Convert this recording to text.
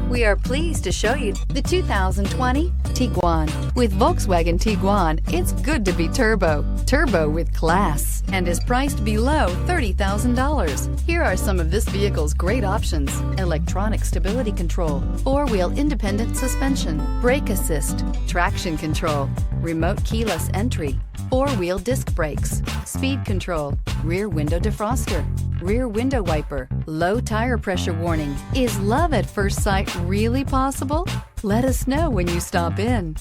We are pleased to show you the 2020 Tiguan. With Volkswagen Tiguan, it's good to be turbo. Turbo with class, and is priced below $30,000. Here are some of this vehicle's great options: electronic stability control, four-wheel independent suspension, brake assist, traction control, remote keyless entry, four-wheel disc brakes, speed control, rear window defroster, rear window wiper, low tire pressure warning. Is love at first sight really possible? Let us know when you stop in.